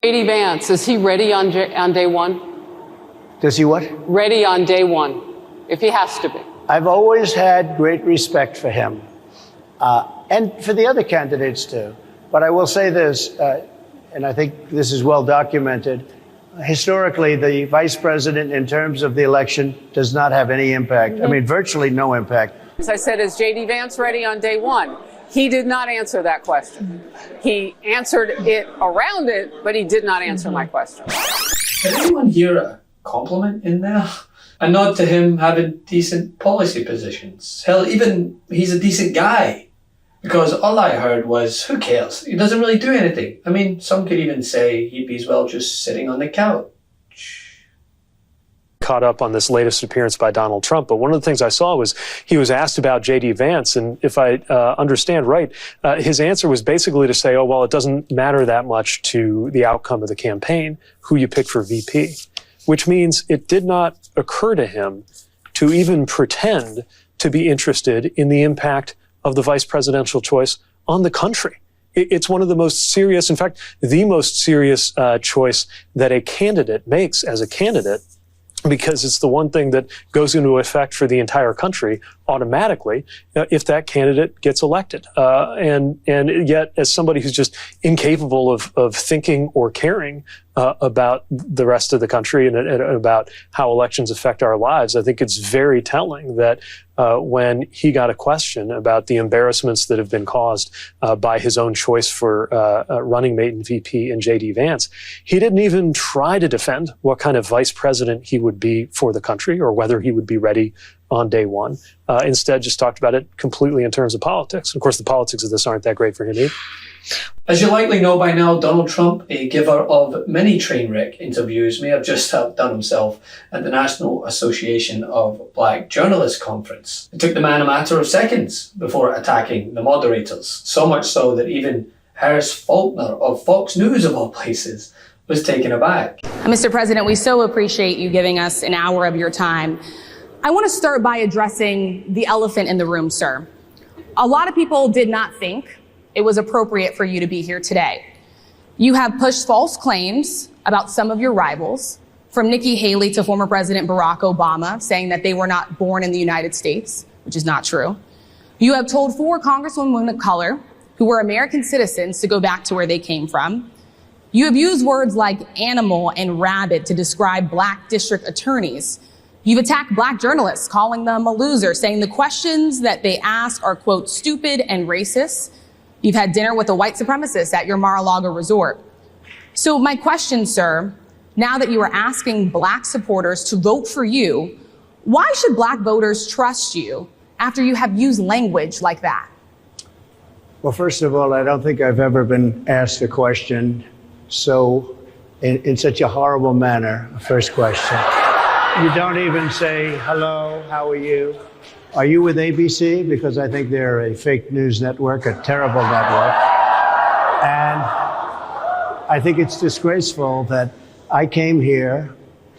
JD Vance, is he ready on day one? Does he what? Ready on day one, if he has to be. I've always had great respect for him, and for the other candidates too. But I will say this, and I think this is well documented. Historically, the vice president, in terms of the election, does not have any impact. I mean, virtually no impact. As I said, is JD Vance ready on day one? He did not answer that question. He answered it around it, but he did not answer my question. Did anyone hear a compliment in there? A nod to him having decent policy positions. Hell, even he's a decent guy. Because all I heard was, who cares? He doesn't really do anything. I mean, some could even say he'd be as well just sitting on the couch. Caught up on this latest appearance by Donald Trump, but one of the things I saw was he was asked about JD Vance, and if I understand right, his answer was basically to say, oh, well, it doesn't matter that much to the outcome of the campaign, who you pick for VP, which means it did not occur to him to even pretend to be interested in the impact of the vice presidential choice on the country. It's one of the most serious, in fact, the most serious choice that a candidate makes as a candidate, because it's the one thing that goes into effect for the entire country automatically if that candidate gets elected. And yet, as somebody who's just incapable of thinking or caring about the rest of the country and about how elections affect our lives, I think it's very telling that when he got a question about the embarrassments that have been caused by his own choice for running mate and VP in JD Vance, he didn't even try to defend what kind of vice president he would be for the country or whether he would be ready on day one. Instead, just talked about it completely in terms of politics. Of course, the politics of this aren't that great for him either. As you likely know by now, Donald Trump, a giver of many train wreck interviews, may have just outdone himself at the National Association of Black Journalists Conference. It took the man a matter of seconds before attacking the moderators, so much so that even Harris Faulkner of Fox News, of all places, was taken aback. Mr. President, we so appreciate you giving us an hour of your time. I want to start by addressing the elephant in the room, sir. A lot of people did not think it was appropriate for you to be here today. You have pushed false claims about some of your rivals, from Nikki Haley to former President Barack Obama, saying that they were not born in the United States, which is not true. You have told 4 congresswomen of color who were American citizens to go back to where they came from. You have used words like animal and rabid to describe black district attorneys. You've attacked black journalists, calling them a loser, saying the questions that they ask are, quote, stupid and racist. You've had dinner with a white supremacist at your Mar-a-Lago resort. So my question, sir, now that you are asking black supporters to vote for you, why should black voters trust you after you have used language like that? Well, first of all, I don't think I've ever been asked a question so in such a horrible manner. First question. You don't even say, hello, how are you? Are you with ABC? Because I think they're a fake news network, a terrible network. And I think it's disgraceful that I came here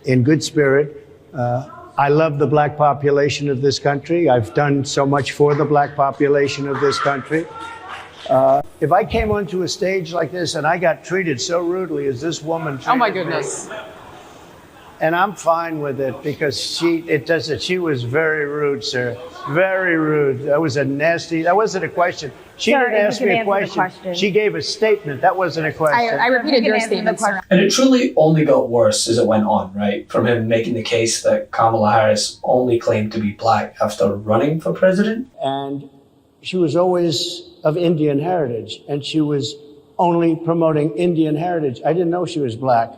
in good spirit. I love the black population of this country. I've done so much for the black population of this country. If I came onto a stage like this and I got treated so rudely as this woman treated me, Oh my goodness. and I'm fine with it because she was very rude, sir. Very rude. That wasn't a question. She didn't ask me a question. She gave a statement. That wasn't a question. I repeated your statement, sir. And it truly only got worse as it went on, right? From him making the case that Kamala Harris only claimed to be black after running for president. And she was always of Indian heritage, and she was only promoting Indian heritage. I didn't know she was black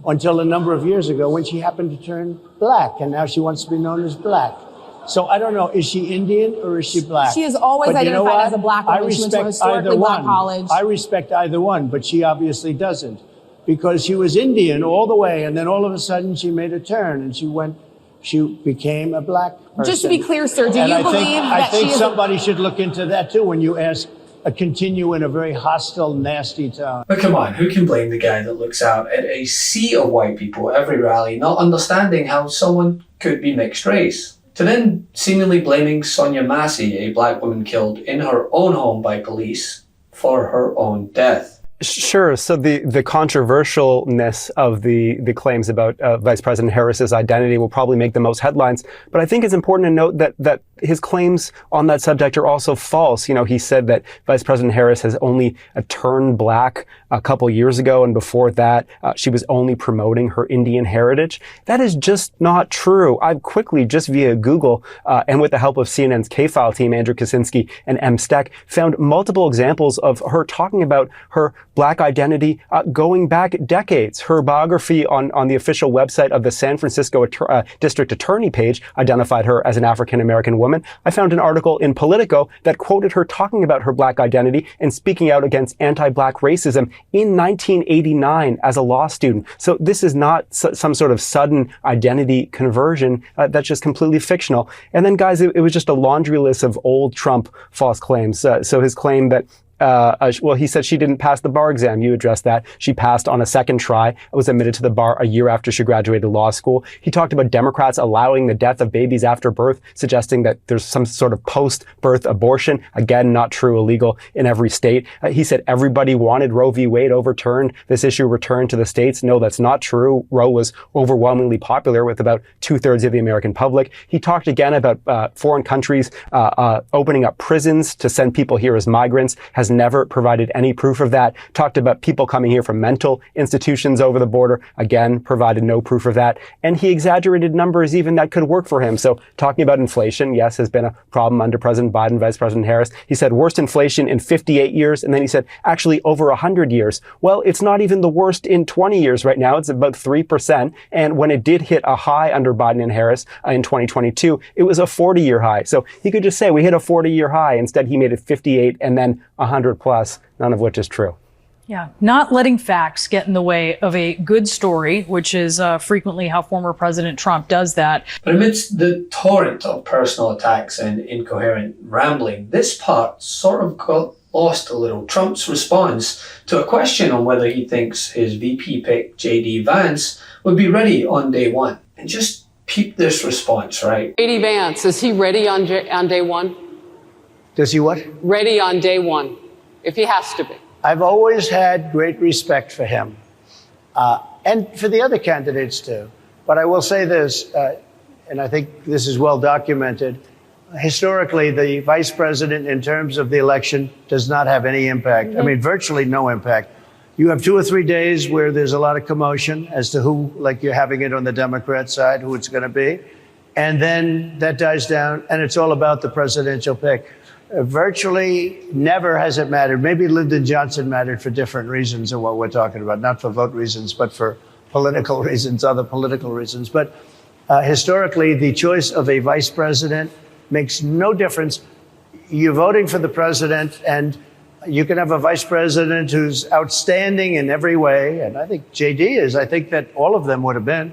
until a number of years ago when she happened to turn black, and now she wants to be known as black. So I don't know, is she Indian or is she black? She is always identified as a black woman. She went to a historically black college. I respect either one, but she obviously doesn't, because she was Indian all the way, and then all of a sudden she made a turn and she became a black person. Just to be clear, sir, do you believe that I think somebody should look into that too when you continue in a very hostile, nasty tone. But come on, who can blame the guy that looks out at a sea of white people every rally, not understanding how someone could be mixed race? To then seemingly blaming Sonia Massey, a black woman killed in her own home by police, for her own death. Sure. So the controversialness of the claims about Vice President Harris's identity will probably make the most headlines. But I think it's important to note that his claims on that subject are also false. You know, he said that Vice President Harris has only turned black a couple years ago, and before that, she was only promoting her Indian heritage. That is just not true. I've quickly, just via Google, and with the help of CNN's K-File team, Andrew Kaczynski and M. Steck, found multiple examples of her talking about her black identity going back decades. Her biography on the official website of the San Francisco District Attorney page identified her as an African-American woman. I found an article in Politico that quoted her talking about her black identity and speaking out against anti-black racism in 1989 as a law student. So this is not some sort of sudden identity conversion that's just completely fictional. And then, guys, it was just a laundry list of old Trump false claims. So his claim that well, he said she didn't pass the bar exam. You addressed that. She passed on a second try, was admitted to the bar a year after she graduated law school. He talked about Democrats allowing the death of babies after birth, suggesting that there's some sort of post-birth abortion. Again, not true, illegal in every state. He said everybody wanted Roe v. Wade overturned, this issue returned to the states. No, that's not true. Roe was overwhelmingly popular with about 2/3 of the American public. He talked again about foreign countries opening up prisons to send people here as migrants, has never provided any proof of that. Talked about people coming here from mental institutions over the border. Again, provided no proof of that. And he exaggerated numbers even that could work for him. So talking about inflation, yes, has been a problem under President Biden, Vice President Harris. He said worst inflation in 58 years. And then he said actually over 100 years. Well, it's not even the worst in 20 years right now. It's about 3%. And when it did hit a high under Biden and Harris in 2022, it was a 40-year high. So he could just say we hit a 40-year high. Instead, he made it 58 and then 100 plus, none of which is true. Yeah, not letting facts get in the way of a good story, which is frequently how former President Trump does that. But amidst the torrent of personal attacks and incoherent rambling, this part sort of got lost a little. Trump's response to a question on whether he thinks his VP pick, JD Vance, would be ready on day one. And just peep this response, right? JD Vance, is he ready on day one? Does he what? Ready on day one, if he has to be. I've always had great respect for him, and for the other candidates too. But I will say this, and I think this is well documented. Historically, the vice president, in terms of the election, does not have any impact. I mean, virtually no impact. You have 2 or 3 days where there's a lot of commotion as to who, like you're having it on the Democrat side, who it's going to be. And then that dies down, and it's all about the presidential pick. Virtually never has it mattered. Maybe Lyndon Johnson mattered for different reasons than what we're talking about, not for vote reasons, but for political reasons, other political reasons. But historically, the choice of a vice president makes no difference. You're voting for the president, and you can have a vice president who's outstanding in every way, and I think JD is. I think that all of them would have been,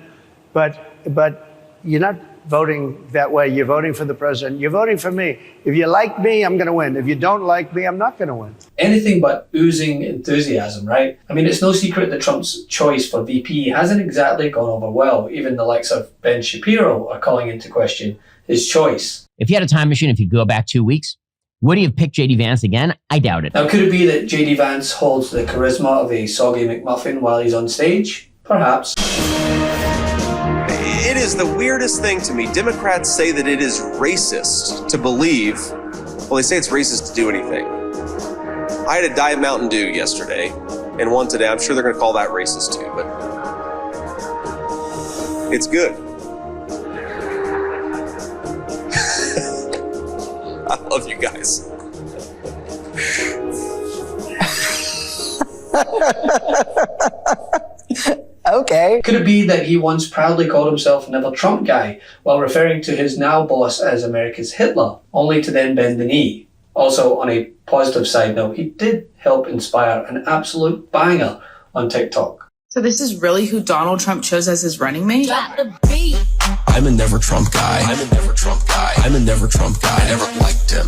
but you're not voting that way. You're voting for the president. You're voting for me. If you like me, I'm going to win. If you don't like me, I'm not going to win. Anything but oozing enthusiasm, right? I mean, it's no secret that Trump's choice for VP hasn't exactly gone over well. Even the likes of Ben Shapiro are calling into question his choice. If you had a time machine, if you go back 2 weeks, would he have picked JD Vance again? I doubt it. Now, could it be that JD Vance holds the charisma of a soggy McMuffin while he's on stage? Perhaps. It is the weirdest thing to me. Democrats say that it is racist to believe, well, they say it's racist to do anything. I had a Diet Mountain Dew yesterday and one today. I'm sure they're going to call that racist too, but it's good. I love you guys. Okay. Could it be that he once proudly called himself Never Trump Guy while referring to his now boss as America's Hitler, only to then bend the knee? Also, on a positive side note, he did help inspire an absolute banger on TikTok. So this is really who Donald Trump chose as his running mate? I'm a Never Trump guy. I'm a Never Trump guy. I'm a Never Trump guy. I never liked him.